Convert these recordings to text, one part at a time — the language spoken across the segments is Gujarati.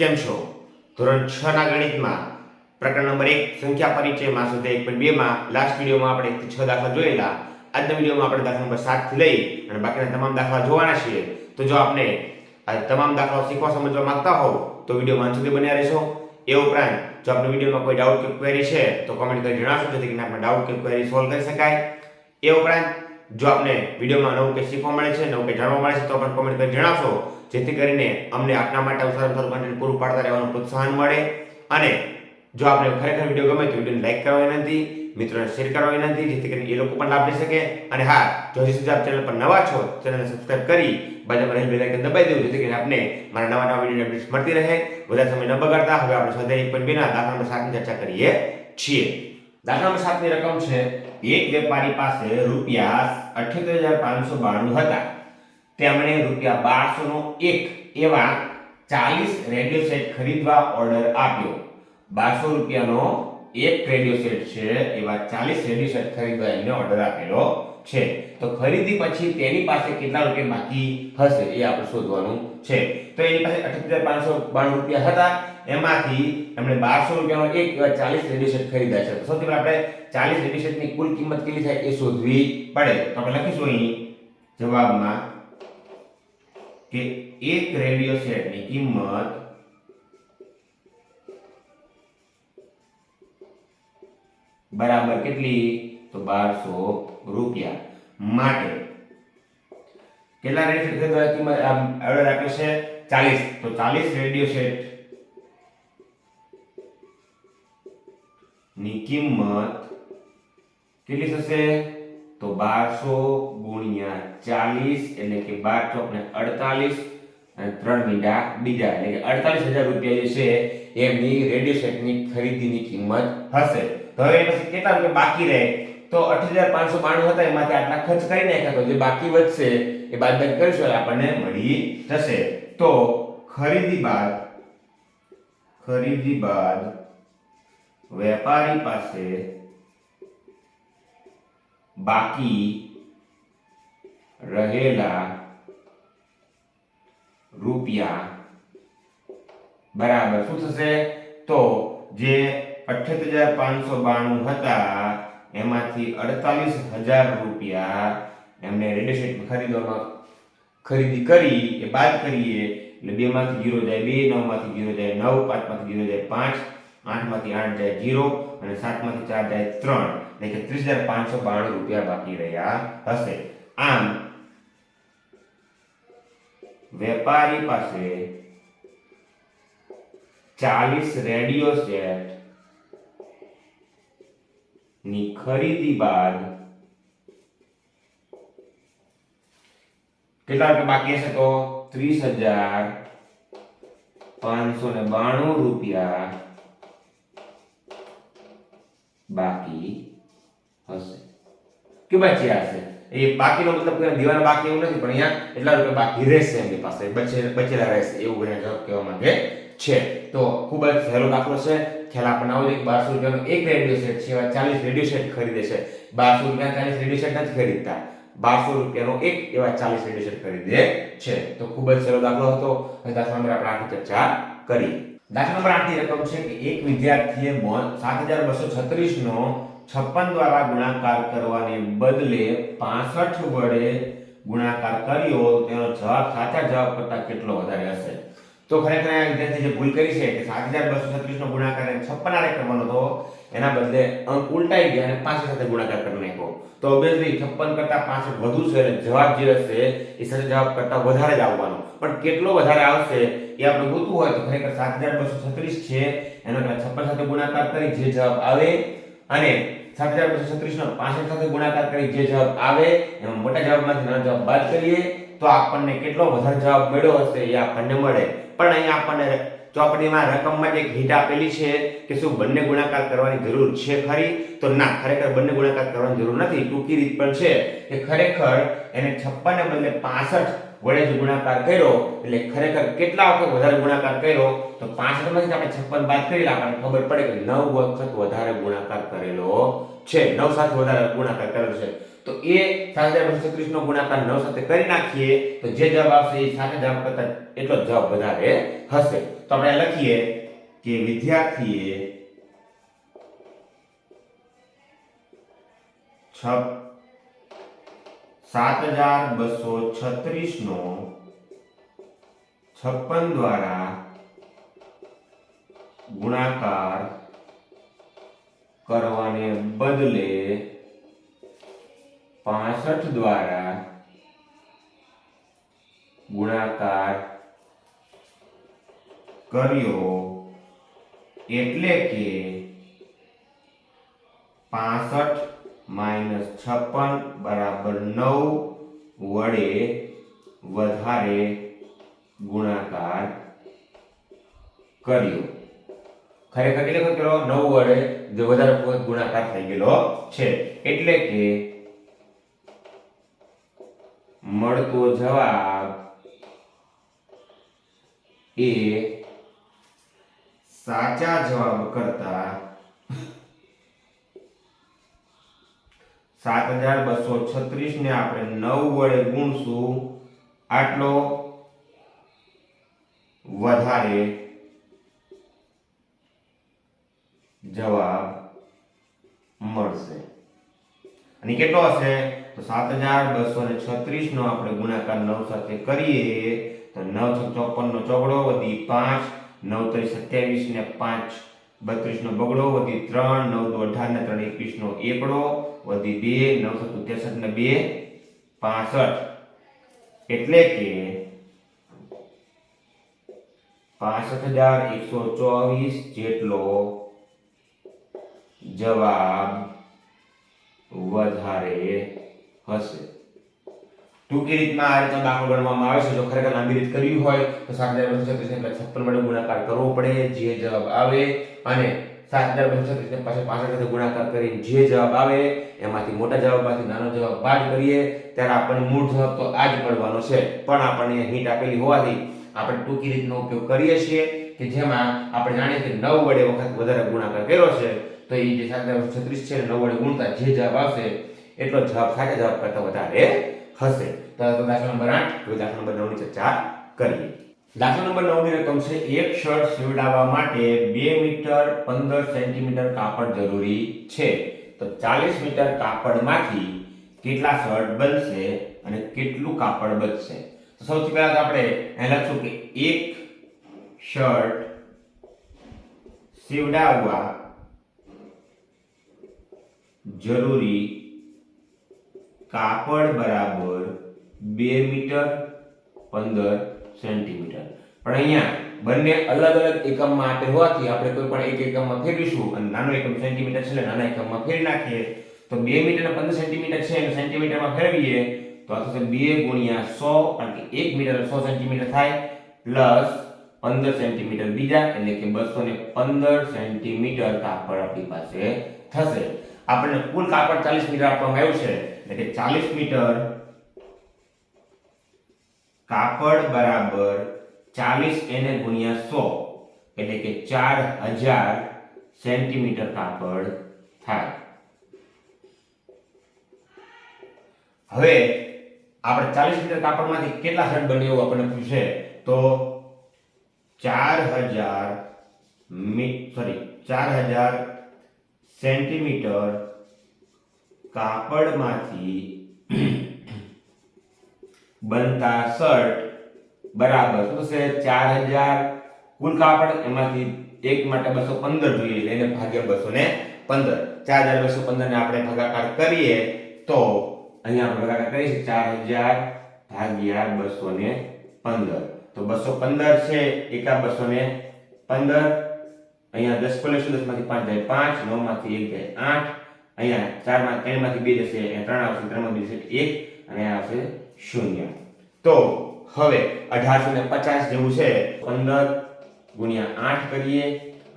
કેમ છો? ધોરણ 6 ના ગણિતમાં પ્રકરણ નંબર 1 સંખ્યા પરિચયમાં સ્વાધ્યાય 1.2 માં લાસ્ટ વિડિયોમાં આપણે 1 થી 6 દાખલા જોયેલા. આજના વિડિયોમાં આપણે દાખલા નંબર 7 થી લઈ અને બાકીના તમામ દાખલા જોવાના છીએ. તો જો આપને આ તમામ દાખલાઓ શીખવા સમજવા માંગતા હો તો વિડિયોમાં અંત સુધી બન્યા રહેશો. એ ઉપરાંત જો આપને વિડિયોમાં કોઈ ડાઉટ કે ક્વેરી છે તો કમેન્ટ કરી જણાવશો જેથી કરીને આપણે ડાઉટ કે ક્વેરી સોલ્વ કરી શકાય. એ ઉપરાંત જો આપને વિડિયોમાં નવું કંઈ શીખવા મળે છે, નવું કંઈ જાણવા મળે છે તો પણ કમેન્ટ કરી જણાવશો જેથી કરીને અમને આપના માટે સારું કન્ટેન્ટ પૂરું પાડતા રહેવાનું પ્રોત્સાહન મળે. અને જો આપને ખરેખર વિડિયો ગમે તો વિડિયોને લાઈક કરવા વિનંતી, મિત્રોને શેર કરવા વિનંતી જેથી કરીને એ લોકો પણ લાભ લઈ શકે. અને હા, જો હજી સુધી આપ ચેનલ પર નવા છો ચેનલને સબસ્ક્રાઇબ કરી બાજુમાં રહેલ બેલ આઇકન દબાવી દેવું જેથી કરીને આપને મારા નવા વિડિયોની અપડેટ્સ મળતી રહે. વધારે સમય ન બગાડતા હવે આપણે સ્વાધ્યાય 1.2 ના દાખલા નંબર 7 ની ચર્ચા કરીએ છીએ. દાખલા નંબર 7 ની રકમ છે એક વેપારી પાસે રૂપિયા 78,592 હતા. તેમણે રૂપિયા 1200 નો એક એવા 40 રેડિયો સેટ ખરીદવા ઓર્ડર આપ્યો. 1200 રૂપિયાનો એક રેડિયો સેટ છે એવા 40 રેડિયો સેટ ખરીદવા એમને ઓર્ડર આપેલો છે. તો ખરીદી પછી તેની પાસે કેટલા રૂપિયા બાકી હશે એ આપણે શોધવાનું છે. તો એની પાસે 78,592 રૂપિયા હતા, એમાંથી એમણે 1200 રૂપિયાનો એક એવા 40 રેડિયો સેટ ખરીદ્યા છે. તો સૌથી પહેલા આપણે 40 રેડિયો સેટની કુલ કિંમત કેટલી થાય એ શોધવી પડે. તો આપણે લખીશું અહીં જવાબમાં કે એક રેડિયો સેટની કિંમત બરાબર કેટલી? તો 1200 રૂપિયા. માટે કેટલા રેડિયો સેટ ખરીદવા કિંમત ઓર્ડર આપે છે 40. તો 40 રેડિયો સેટ ની કિંમત કેટલી થશે? તો 1200 ગુણ્યા 40 એટલે કે 12 ચોક ને 48 અને 3 મીંડા બીજા એટલે કે 48,000 રૂપિયા જે છે એમની રેડિયો સેટની ખરીદીની કિંમત હશે. તો હવે પછી કેટલા રૂપિયા બાકી રહે? તો 8,592 હતા એમાંથી આટલા ખર્ચ કરી નાખ્યા તો જે બાકી વધશે એ બાદબાકી કરીશું એટલે આપણને મળી જશે. તો ખરીદી બાદ વેપારી પાસે બાકી રહેલા રૂપિયા બરાબર શું થશે? તો જે 78,592 હતા એમાંથી 48,000 રૂપિયા એમને રેડિયો સેટ ખરીદી કરી એ બાદ કરીએ એટલે 2 માંથી 0 જાય 2, 9 માંથી 0 જાય 9, 5 માંથી 0 જાય 5, 8 માંથી 8 જાય 0 અને 7 માંથી 4 જાય 3 એટલે કે 30,592 રૂપિયા બાકી રહ્યા હશે. આમ વેપારી પાસે 40 રેડિયો સેટ ની ખરીદી બાદ કેટલા રૂપિયા બાકી હશે? તો 30,592 રૂપિયા બાકી હશે. કે બચ્યા હશે એ બાકીનો મતલબ કે દીવાના બાકી એવું નથી, પણ અહીંયા એટલા રૂપિયા બાકી રહેશે એમની પાસે, બચેલા રહેશે એવું જવાબ કહેવા માંગે છે. તો ખૂબ જ સહેલો દાખલો છે. ખ્યાલ આપણને આવો છે કે 1200 રૂપિયાનો એક રેડિયો સેટ છે એવા 40 રેડિયો સેટ ખરીદે છે. 1200 રૂપિયાના 40 રેડિયો સેટ નથી ખરીદતા, 1200 રૂપિયાનો એક એવા 40 રેડિયો સેટ ખરીદે છે. તો ખૂબ જ સહેલો દાખલો હતો. હવે દાખલા નંબર આપણે 8 ચર્ચા કરી. દાખલા નંબર 8 ની રકમ છે કે એક વિદ્યાર્થીએ 7236 નો 56 દ્વારા ગુણાકાર કરવાને બદલે 65 વડે ગુણાકાર કર્યો, તેનો જવાબ સાચા જવાબ કરતાં કેટલો વધારે હશે? તો ખરેખર આ વિદ્યાર્થીએ જે ભૂલ કરી છે કે 7236 નો ગુણાકાર 56 આરે કરવાનો હતો, એના બદલે અંક ઉલટાઈ ગયા અને 65 સાથે ગુણાકાર કરી નાખ્યો. તો ઓબ્વિયસલી 56 કરતાં 65 વધુ છે એટલે જવાબ જે હશે એ સાચા જવાબ કરતાં વધારે જ આવવાનો. પણ કેટલો વધારે આવશે એ આપણે ગોતવું હોય તો ખરેખર 7236 છે એનો 56 સાથે ગુણાકાર કરી જે જવાબ આવે અને 7236 નો 65 સાથે ગુણાકાર કરી જે જવાબ આવે એમાં મોટા જવાબમાંથી નાનો જવાબ બાદ કરીએ તો આપણને કેટલો વધારે જવાબ મળ્યો હશે એ આપણને મળે. પણ અહીંયા આપણને ચોપડીમાં રકમમાં એક હિન્ટ આપેલી છે કે શું બંને ગુણાકાર કરવાની જરૂર છે ખરી? તો ના, ખરેખર બંને ગુણાકાર કરવાની જરૂર નથી. ટૂંકી રીત પણ છે કે ખરેખર એને 56 ને બદલે 65 વડે જો ગુણાકાર કર્યો એટલે ખરેખર કેટલા વખત વધારે ગુણાકાર કર્યો? તો 65 માંથી આપણે 56 બાદ કરી આપણને ખબર પડે કે 9 વખત વધારે ગુણાકાર કરેલો છે, 9 સાથે વધારે ગુણાકાર કરેલો છે. તો એ 7236 નો ગુણાકાર 9 સાથે કરી નાખીએ તો જે જવાબ આવશે એ સાથે જવાબ કરતા એટલો જ જવાબ વધારે હશે. તો આપણે લખીએ કે વિદ્યાર્થીએ 7236 નો 56 દ્વારા ગુણાકાર કરવાને બદલે 65 દ્વારા ગુણાકાર કર્યો એટલે કે 65 માઈનસ 56 બરાબર 9 વડે વધારે ગુણાકાર કર્યો. ખરેખર કેટલો કર્યો? 9 વડે જે વધારે ગુણાકાર થઈ ગયેલો છે એટલે કે મળતો જવાબ એ સાચા જવાબ કરતા 7236 ને આપણે 9 વડે ગુણશું આટલો વધારે જવાબ મળશે. અને કેટલો હશે? તો 7236 નો આપણે ગુણાકાર 9 સાથે કરીએ તો 9 × 54 નો ચોગડો વધી 5, 9 × 27 ને 5 32 નો બગડો વધી 3, 9 × 18 ને 3 21 નો એકડો વધી 2, 9 × 63 ને 2 65 એટલે કે 65124 જેટલો જવાબ વધારે હશે. ટૂંકી રીતમાં આ રીતનો દાખલો ગણવામાં આવે છે. જો ખરેખર લાંબી રીત કરવી હોય તો 7236 ને 56 વડે ગુણાકાર કરવો પડે, જે જવાબ આવે, અને 7236 ને પાછળ 65 સાથે ગુણાકાર કરીને જે જવાબ આવે એમાંથી મોટા જવાબમાંથી નાનો જવાબ બાદ કરીએ ત્યારે આપણને મૂળ જવાબ તો આ જ મળવાનો છે. પણ આપણને હિન્ટ આપેલી હોવાથી આપણે ટૂંકી રીતનો ઉપયોગ કરીએ છીએ કે જેમાં આપણે જાણીએ કે 9 વડે વખત વધારે ગુણાકાર કર્યો છે તો એ જે 7236 છે 9 વડે ગુણતા જે જવાબ આવશે એટલો જવાબ સાચા જવાબ કરતા વધારે હશે. તો દાખલા નંબર 8 હવે દાખલા નંબર 9 ની ચર્ચા કરીએ. દાખલા નંબર 9 ની રકમ છે એક શર્ટ સીવડાવવા માટે 2 મીટર 15 સેન્ટીમીટર કાપડ જરૂરી છે. તો 40 મીટર કાપડમાંથી કેટલા શર્ટ બનશે અને કેટલું કાપડ બચશે? તો સૌથી પહેલા તો આપણે અહીં લખશું કે એક શર્ટ સીવડાવવા જરૂરી કાપડ બરાબર 2 મીટર 15 સેન્ટીમીટર. પણ અહીંયા બંને અલગ અલગ એકમમાં આપેલ હોવાથી આપણે કોઈ પણ એક એકમમાં ફેરવીશું અને નાનો એકમ સેન્ટીમીટર છે એટલે નાના એકમમાં ફેરવી નાખીએ તો 2 મીટર અને 15 સેન્ટીમીટર છે અને સેન્ટીમીટરમાં ફેરવીએ તો આ થશે 2 ગુણ્યા 100 કારણ કે 1 મીટર 100 સેન્ટીમીટર થાય પ્લસ 15 સેન્ટીમીટર બીજા એટલે કે 215 સેન્ટીમીટર કાપડ આપણી પાસે થશે. આપણને કુલ કાપડ 40 મીટર આપવામાં આવ્યું છે એટલે કે 40 મીટર કાપડ બરાબર 40 એને ગુણ્યા 100 એટલે કે 4000 સેન્ટીમીટર કાપડ થાય. હવે આપણે 40 મીટર કાપડમાંથી કેટલા શર્ટ બને એવું આપણને પૂછે તો 4000 સેન્ટીમીટર કાપડમાંથી બનતા શર્ટ બરાબર શું થશે? 4000 કુલ કાપડ એમાંથી એક માટે 215 જોઈએ એટલે એને ભાગ્યા 215. 4215 ને આપણે ભાગાકાર કરીએ તો અહીંયા આપણે ભાગાકાર કરીશું 4000 ભાગ્યા 215 તો 215 છે એકા 215. અહીંયા 10 પર લેશું 10 માંથી 5 જાય 5, 9 માંથી 1 જાય 8, અહીંયા 4 માં 3 માંથી 2 જશે, અહીંયા 3 આવશે, 3 માંથી 2 જશે 1 અને આ આવશે 0. તો હવે 1850 જેવું છે 15 ગુણ્યા 8 કરીએ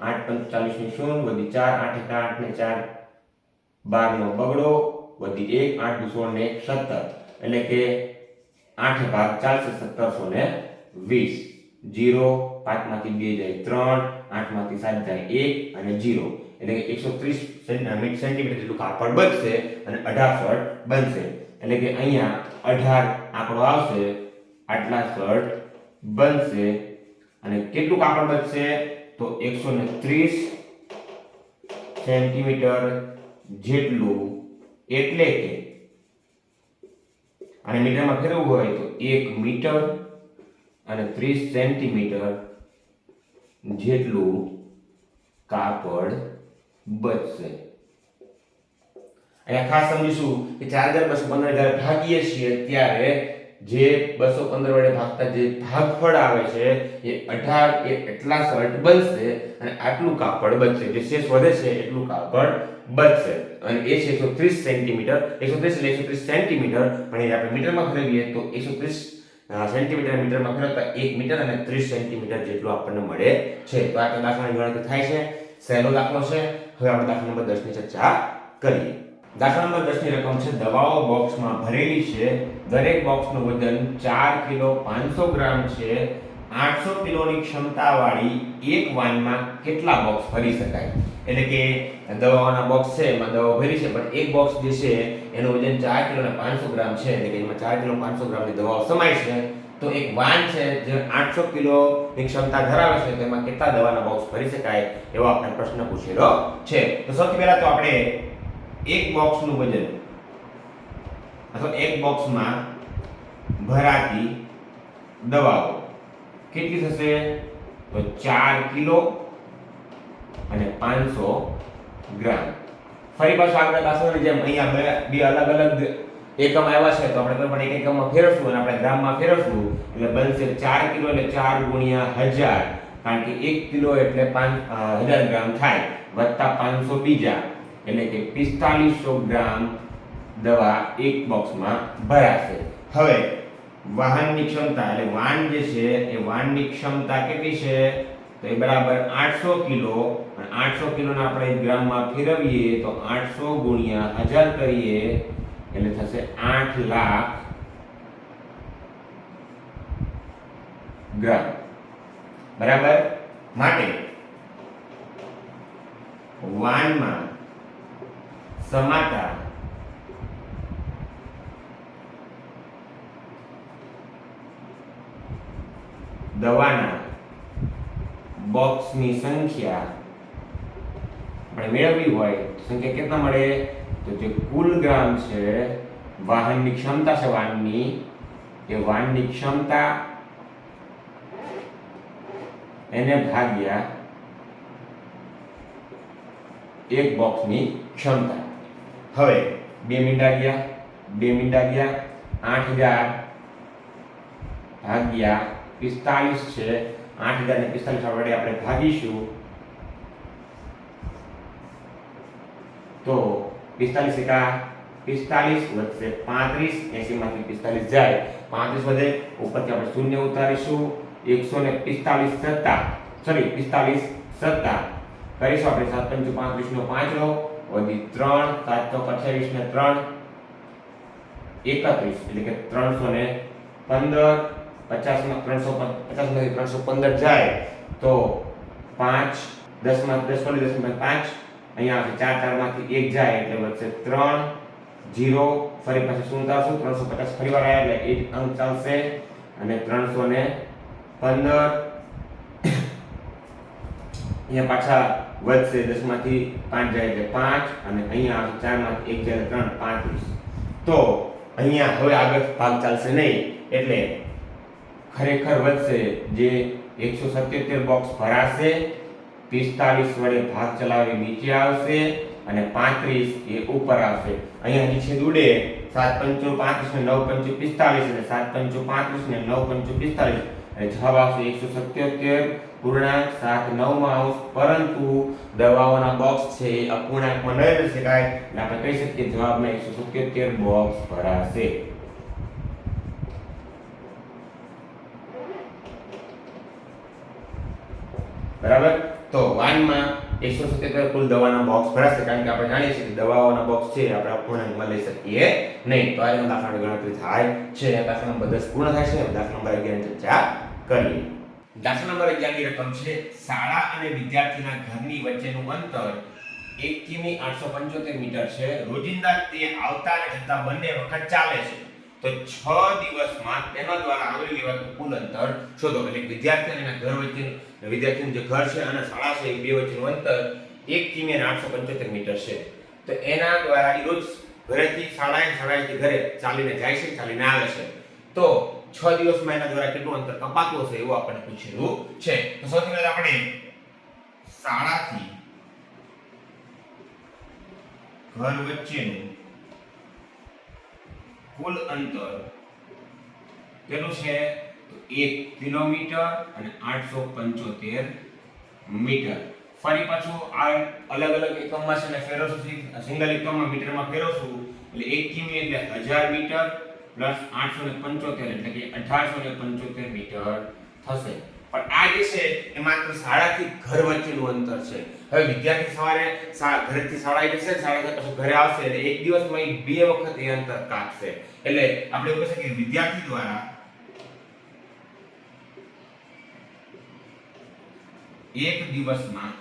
8 × 45 ની 0 વધી 4 8 × 8 ને 4 12 નો બગડો વધી 1 8 × 16 ને 17 એટલે કે 8 ભાગ ચાલશે 1720. 0 5 માંથી 2 જાય 3, 8 માંથી 7 જાય 1 અને 0 એટલે કે 130 સેન્ટીમીટર જેટલું કાપડ બચશે અને 18 શર્ટ બનશે. એટલે કે અહીંયા 18 આંકડો આવશે, આટલા શર્ટ બનશે અને કેટલું કાપડ બચશે તો 130 સેન્ટીમીટર જેટલું, એટલે કે અને મીટરમાં ફેરવવું હોય તો 1 મીટર અને 30 સેન્ટીમીટર જેટલું કાપડ બચશે. અહીંયા ખાસ સમજીશું કે 4215 જ્યારે ભાગીએ છીએ ત્યારે જે 215 વડે ભાગતા જે ભાગફળ આવે છે એ 18 એટલા શર્ટ બનશે અને આટલું કાપડ બચશે. જે શેષ વધે છે એટલું કાપડ બચશે અને એ છે 130 સેન્ટીમીટર. 130 એટલે 130 સેન્ટીમીટર, પણ એ આપણે મીટરમાં ફેરવીએ તો 130 સેન્ટીમીટર મીટરમાં ફેરવતા 1 મીટર અને 30 સેન્ટીમીટર જેટલું આપણને મળે છે. તો આ દાખલાની ગણતરી થાય છે. સહેલો દાખલો છે. હવે આપણે દાખલા નંબર 10 ની ચર્ચા કરીએ. દાખલા નંબર 10 ની રકમ છે દવાઓ બોક્સમાં ભરેલી છે. દરેક બોક્સનું વજન 4 કિલો 500 ગ્રામ છે. 800 કિલોની ક્ષમતાવાળી એક વાનમાં કેટલા બોક્સ ભરી શકાય? એટલે કે દવાઓના બોક્સ છે, એમાં દવાઓ ભરી છે, પણ એક બોક્સ જે છે એનું વજન 4 કિલો અને 500 ગ્રામ છે, એટલે કે એમાં 4 કિલો 500 ગ્રામની દવાઓ સમાય છે. તો એક વાન છે જે 800 કિલોની ક્ષમતા ધરાવે છે, તેમાં કેટલા દવાના બોક્સ ભરી શકાય એવો આપણે પ્રશ્ન પૂછેલો છે. તો સૌથી પહેલા તો આપણે એક બોક્સનું વજન અથવા એક બોક્સમાં ભરાતી દવાઓ કેટલી થશે તો 4 કિલો અને 500 ગ્રામ. ફરી પાછું આગળ દાખલાની જેમ અહીંયા બે અલગ અલગ એકમ આવ્યા છે, તો આપણે કોઈ પણ એક એકમમાં ફેરવશું અને આપણે ગ્રામમાં ફેરવશું એટલે બનશે 4 કિલો એટલે 4 ગુણ્યા 1000, કારણ કે 1 કિલો એટલે 1000 ગ્રામ થાય, વત્તા 500 બીજા એટલે કે 4500 ગ્રામ દવા એક બોક્સમાં ભરાશે. હવે વાહનની ક્ષમતા એટલે વાન જે છે એ વાનની ક્ષમતા કેટલી છે તો એ બરાબર 800 કિલો, અને 800 કિલોને આપણે ગ્રામમાં ફેરવીએ તો 800 ગુણ્યા 1000 કરીએ એટલે થશે 8 લાખ ગ્રામ. બરાબર. માટે વાનમાં સમાતા દવાના બોક્સની સંખ્યા આપણે મેળવવી હોય તો સંખ્યા કેટલા મળે તો જે કુલ ગ્રામ છે વાહનની ક્ષમતા છે વાનની, એ વાનની ક્ષમતા એને ભાગ્યા એક બોક્સની ક્ષમતા. હવે 2 મીંડા ગયા 8000 ભાગ્યા 45 છે. 8000 ને 45 વડે આપણે ભાગીશું તો 45 એકા 45 વધશે 35, 80 માંથી 45 જાય, 35 વધે, ઉપરથી આપણે શૂન્ય ઉતારીશું, 145 સત્તા સોરી 45 સત્તા કરીશું આપણે 7 × 35 નો 5 લો, વધી 3, 7 × 28 ને 3 31, એટલે કે 315, 50 માં 350 માંથી 315 જાય તો 5, 10 માં 10 વડે 10 માં 5, અહીંયા આવશે 4, 4 માંથી 1 જાય એટલે વધશે 3, 0, ફરી પાછું શું ઉતારશું 350 ફરી વાર આવ્યા એટલે 1 અંક ચાલશે અને 315 અહીંયા પાછા વધશે, 10 માંથી 5 જાય એટલે 5 અને અહીંયા આવશે 4 માંથી 1 જાય 3, 35. તો અહીંયા હવે આગળ ભાગ ચાલશે નહીં એટલે ખરેખર વધશે જે 177 બોક્સ ભરાશે, 45 વડે ભાગ ચલાવી નીચે આવશે અને 35 એ ઉપર આવશે. અહીંયા હજી છેદ ઉડે, 7 × 35 ને 9 × 45 અને 7 × 35 ને 9 × 45 અને જવાબ આવશે 177.79 પરંતુ દવાઓના બોક્સ છે એ અપૂર્ણાંકમાં ન લઈ શકાય એટલે આપણે કહી શકીએ જવાબમાં 177 બોક્સ ભરાશે. બરાબર. તો વાનમાં 177 કુલ દવાના બોક્સ ભરાશે, કારણ કે આપણે જાણીએ છીએ કે દવાઓના બોક્સ છે આપણે અપૂર્ણાંકમાં લઈ શકીએ નહીં. તો આ રીતે દાખલાની ગણતરી થાય છે. દાખલા નંબર 10 પૂર્ણ થાય છે. દાખલા નંબર 11 ની ચર્ચા કરીએ. દાખલા નંબર 11 ની રકમ છે શાળા અને વિદ્યાર્થીના ઘરની વચ્ચેનું અંતર 1 કિમી 875 મીટર છે. રોજિંદા તે આવતા અને જતા બંને વખત ચાલે છે. તો 6 દિવસમાં તેના દ્વારા આવરી લેવાતું કુલ અંતર શોધો. એટલે વિદ્યાર્થી અને એના ઘર વચ્ચેનું વિદ્યાર્થીનું જે ઘર છે અને શાળા છે એ બે વચ્ચેનું અંતર 1 કિમી અને 875 મીટર છે. તો એના દ્વારા એ રોજ ઘરેથી શાળાએથી ઘરે ચાલીને જાય છે, ચાલીને આવે છે. તો 6 દિવસમાં એના દ્વારા કેટલું અંતર કપાતું હશે એવું આપણને પૂછેલું છે. તો સૌથી પહેલા આપણે શાળાથી ઘર વચ્ચેનું કુલ અંતર કેટલું છે? તો 1 કિલોમીટર અને 875 મીટર. ફરી પાછું આ અલગ અલગ એકમમાં છે ને ફેરવશું, સિંગલ એકમમાં મીટરમાં ફેરવશું એટલે 1 કિમી એટલે 1000 મીટર પ્લસ 875 એટલે કે 1875 મીટર થશે. પણ આ જે છે એ માત્ર શાળાથી ઘર વચ્ચેનું અંતર છે. હવે વિદ્યાર્થી સવારે ઘરેથી શાળાએ જશે, શાળાથી પછી ઘરે આવશે એટલે એક દિવસમાં એ બે વખત એ અંતર કાપશે. એટલે આપણે એવું કહીએ કે વિદ્યાર્થી દ્વારા એક દિવસમાં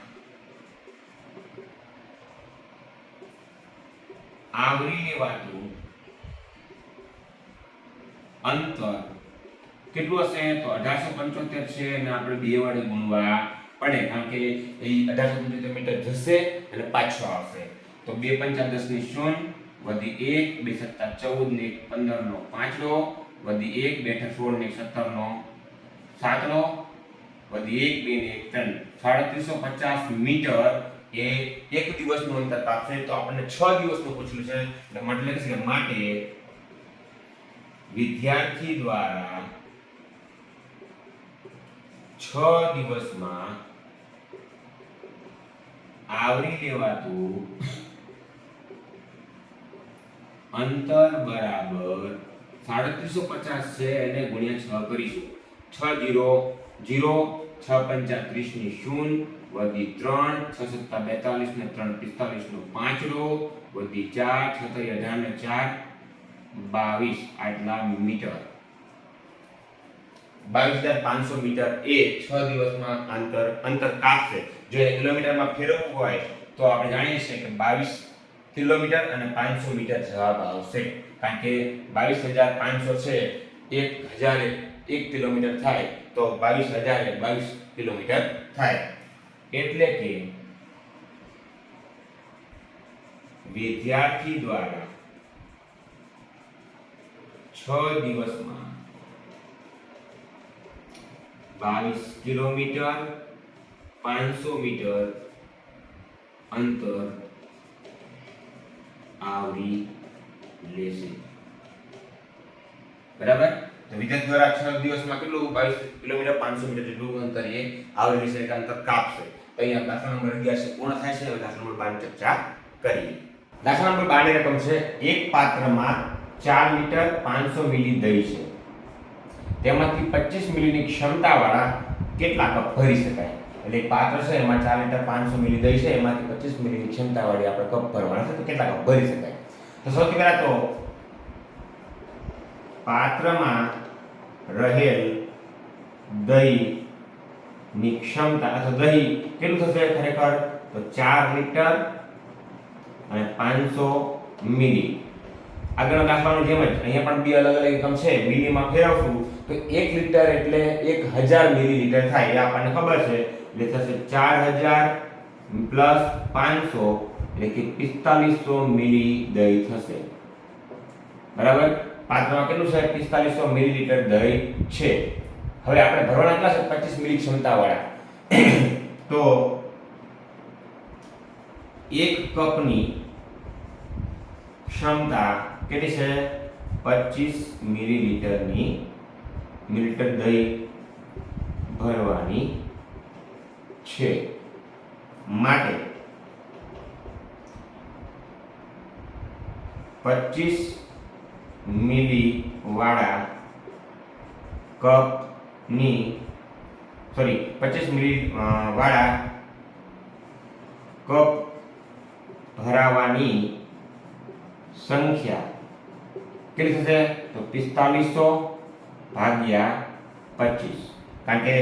આવરી લેવાતું અંતર કેટલું હશે? તો 1875 છે અને આપણે બે વડે ગુણવા પડે, કારણ કે એ 1875 મીટર જશે અને પાછો આવશે. તો 2 5 10 ની 0 વધી 1 2 7 14 ને 15 નો 5 વધી 1 2 16 ને 17 નો 7 વધી 1 2 ને 3 3750 મીટર એ એક દિવસનું અંતર કાપશે. તો આપણને 6 દિવસનું પૂછેલું છે એટલે મતલબ કે માટે વિદ્યાર્થી દ્વારા 6 દિવસમાં આવરી લેવાતું અંતર બરાબર 3750 છે એને ગુણ્યા 6 કરીશું. 6 0 0 6 5 30 ની 0 વધી 3 6 7 42 ને 3 45 નો 5 વધી 4 6 18 ને 4 22 આટલા મીટર. 22500 મીટર એ 6 દિવસમાં અંતર કાપશે. જો એ કિલોમીટરમાં ફેરવવું હોય તો આપણે જાણીએ છીએ કે 22 કિલોમીટર અને 500 મીટર જવાબ આવશે. કારણ કે 22500 છે 1000 1 કિલોમીટર થાય તો 22000 એ 22 કિલોમીટર થાય. એટલે કે વિદ્યાર્થી દ્વારા 6 દિવસમાં 22 કિલોમીટર 500 મીટર અંતર આવરી લેશે. બરાબર? તો વિદ્યાર્થી દ્વારા 6 દિવસમાં કેટલું 22 કિલોમીટર 500 મીટર જેટલું અંતર એ આવરી લેશે, એટલે અંતર કાપશે. તો અહીંયા દાખલા નંબર 11 છે પૂર્ણ થાય છે. હવે દાખલા નંબર 12 ની ચર્ચા કરીએ. દાખલા નંબર 12 ની રકમ છે એક પાત્રમાં 4 લિટર 500 મિલી દહીં છે. તેમાંથી 25 મિલીની ક્ષમતાવાળા કેટલા કપ ભરી શકાય? એટલે એક પાત્ર છે એમાં 4 લિટર 500 મિલી દહીં છે, એમાંથી 25 મિલીની ક્ષમતાવાળી આપણે કપ ભરવાના છે. તો કેટલા કપ ભરી શકાય? તો સૌથી પહેલા તો પાત્રમાં રહેલ દહીંની ક્ષમતા અથવા દહીં કેટલું થશે ખરેખર? તો 4 લિટર અને 500 મિલી. આગળના દાખલાનું જેમ જ અહીંયા પણ બે અલગ અલગ એકમ છે, મિલીમાં ફેરવશું તો 1 લિટર એટલે 1000 મિલીલીટર થાય એ આપણને ખબર છે. એટલે થશે 4000 પ્લસ 500 એટલે કે 4500 મિલી દહીં થશે. બરાબર? પાત્રમાં કેટલું છે? 4500 મિલીલીટર દહીં છે. હવે આપણે ભરવાના કેટલા છે? 25 મિલી ક્ષમતાવાળા. તો 1 કપની ક્ષમતા કેટલી છે? 25 મિલીલીટર દહીં ભરવાની છે. માટે 25 મિલી વાળા કપની 25 મિલી વાળા કપ ભરાવાની સંખ્યા કેટલી થશે? તો 4500 ભાગ્યા 25. કારણ કે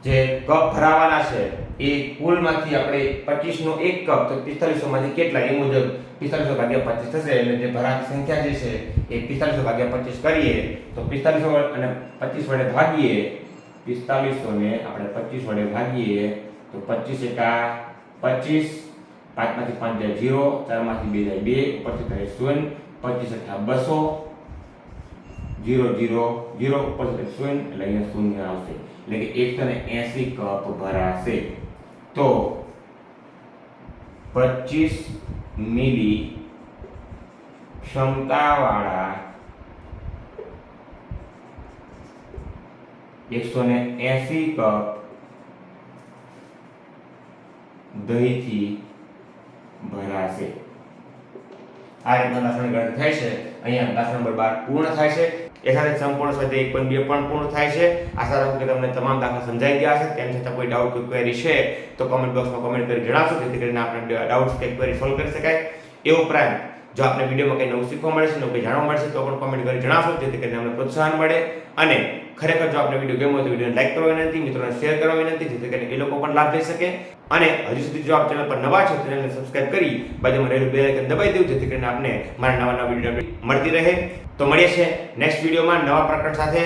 જે કપ ભરાવાના છે એ કુલમાંથી આપણે 25 નો એક કપ તો 4500 માંથી કેટલા એ મુજબ 4500 ભાગ્યા 25 થશે એટલે જે ભરાતી સંખ્યા જે છે એ 4500 ભાગ્યા 25 કરીએ તો 4500 અને 25 વડે ભાગીએ 4500 ને આપણે 25 વડે ભાગીએ તો 25 એકા 25 5 માંથી 5 જાય 0 4 માંથી 2 જાય 2 ઉપરથી થાય 0 25 એકા 200 0 0 0 ઉપરથી 0 એટલે અહીંયા શૂન્ય આવશે એટલે કે 180 કપ ભરાશે તો 25 મિલી ક્ષમતાવાળા 180 કપ દહીંથી ભરાશે. આ રીતના દાખલાની ગણતરી થાય છે. અહીંયા દાખલા નંબર 12 પૂર્ણ થાય છે. એ સાથે સંપૂર્ણ સ્વાધ્યાય 1.2 પણ પૂર્ણ થાય છે. આશા રાખું કે તમને તમામ દાખલા સમજાઈ ગયા હશે. તેમ છતાં કોઈ ડાઉટ કોઈ ક્વેરી છે તો કમેન્ટ બોક્સમાં કમેન્ટ કરી જણાવશો જેથી કરીને આપણે ડાઉટ્સ કે ક્વેરી સોલ્વ કરી શકાય. એ ઉપરાંત જો આપને વિડીયોમાં કંઈ નવું શીખવા મળે છે નવું કંઈ જાણવા મળશે તો પણ કમેન્ટ કરી જણાવશો જેથી કરીને અમને પ્રોત્સાહન મળે. અને ખરેખર જો આપણે વિડીયો ગમ્યો હોય તો વિડીયોને લાઈક કરવા વિનંતી, મિત્રોને શેર કરવા વિનંતી જેથી કરીને એ લોકો પણ લાભ લઈ શકે. અને હજુ સુધી જો આપ ચેનલ પર નવા છો તો ચેનલને સબસ્ક્રાઇબ કરી બાજુમાં રહેલું બેલ આઇકન દબાવી દેવું જેથી કરીને આપને મારા નવા વિડીયો મળતી રહે. તો મળીએ છીએ નેક્સ્ટ વિડીયોમાં નવા પ્રકરણ સાથે.